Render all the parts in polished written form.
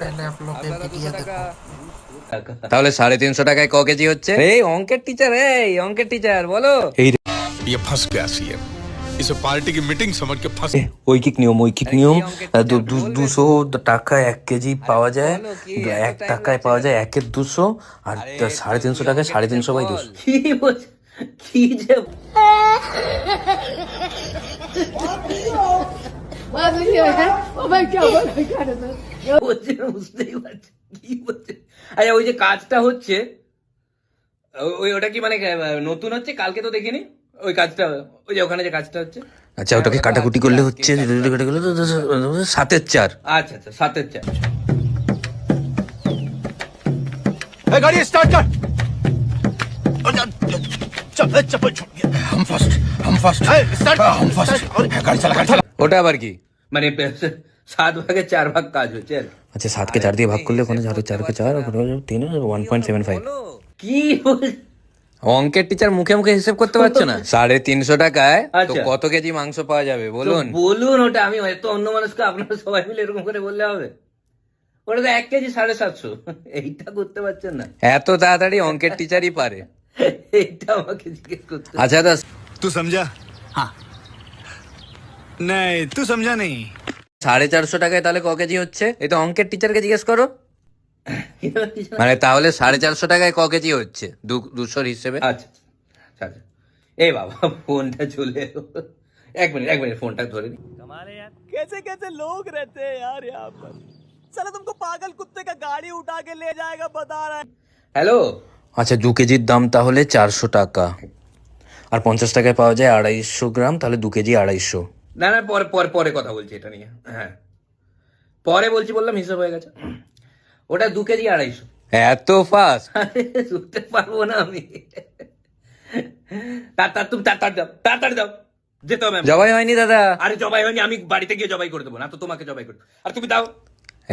पहले आप लोग ये वीडियो देखो। তাহলে 350 টাকায় ক কেজি হচ্ছে? এই অঙ্কের টিচার, এই অঙ্কের টিচার বলো। এই ये फंस गया सीएम, इसे पार्टी की मीटिंग समझ के फंस ঐকিক নিয়ম 200 টাকায় 1 কেজি পাওয়া যায়, 1 টাকায় পাওয়া যায় 1 এর 200, আর 350 টাকায় 350 বাই 200। কি বলছ? কি যে বলছে বুঝতেই পারছি কি বলছে। আচ্ছা ওই যে কাজটা হচ্ছে ওই ওটা কি মানে নতুন হচ্ছে? কালকে তো দেখিনি ওই কাজটা, ওই যে ওখানে যে কাজটা হচ্ছে। আচ্ছা ওটাকে কাটাকুটি করলে হচ্ছে 7 4। আচ্ছা আচ্ছা 7/4। गाड़ी स्टार्ट कर। चप्पल छूट गया। हम फर्स्ट स्टार्ट हम फर्स्ट गाड़ी चला ওটা আবার কি? মানে 7 ভাগে 4 ভাগ কাজ হচ্ছে আর কি। আচ্ছা 7 কে 4 দিয়ে ভাগ করলে ওখানে 4 কে 4 3 1.75। কি বল- অঙ্কের টিচার মুখে মুখে হিসেব করতে পারছো না? 350 টাকায় তো আচ্ছা। কত কেজি মাংস পাওয়া যাবে তো বলুন? বলুন ওটা, আমি হয়তো অন্য মানুষকে আপনারা সবাই মিলে এরকম করে বললে হবে? ওটা তো 1 কেজি 750, এইটা করতে পারছেন না? এত তাড়াতাড়ি অঙ্কের টিচারই পারে? এইটা আমাকে জিজ্ঞেস করতে আচ্ছা দাদা, तू समझा? हाँ नहीं तू समझा नहीं। 450 টাকায় তাহলে ক কেজি হচ্ছে? এই তো অঙ্কের টিচারকে জিজ্ঞেস করো। মানে তাহলে 450 টাকায় ক কেজি হচ্ছে 200 হিসেবে? আচ্ছা আচ্ছা আচ্ছা। এই বাবা ফোনটা চলে এলো। এক মিনিট ফোনটা ধরে নি। कैसे कैसे लोग रहते हैं यार यहाँ पर। साला तुमको पागल कुत्ते का गाड़ी उठा के ले जाएगा बता रहा है। হ্যালো, আচ্ছা 2 কেজির দাম তাহলে 400 টাকা, আর 50 টাকায় পাওয়া যায় 250 গ্রাম, তাহলে 2 কেজি 250। না না পরে পরে পরে কথা বলছি এটা নিয়ে। হ্যাঁ পরে বলছি, বললাম হিসাব হয়ে গেছে। ওটা 2 কেজি 250। এত ফাস্ট? আরে শুনতে পারবো না আমি। তুমি তাড়াতাড়ি যাও, যেতে হবে আমাকে। জবাই হয়নি দাদা? আরে জবাই হয়নি, আমি বাড়িতে গিয়ে জবাই করে দেবো না তো তোমাকে জবাই করে দেবো। আর তুমি দাও।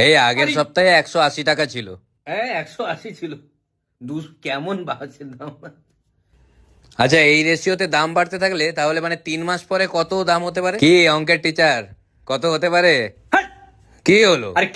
এই আগের সপ্তাহে 180 টাকা ছিল। হ্যাঁ 180 ছিল। কেমন বাড়ছে দাম? আচ্ছা এই রেশিওতে দাম বাড়তে থাকলে তাহলে মানে 3 মাস পরে কত দাম হতে পারে? কি অঙ্কের টিচার, কত হতে পারে? হ্যাঁ, কি হলো? আরে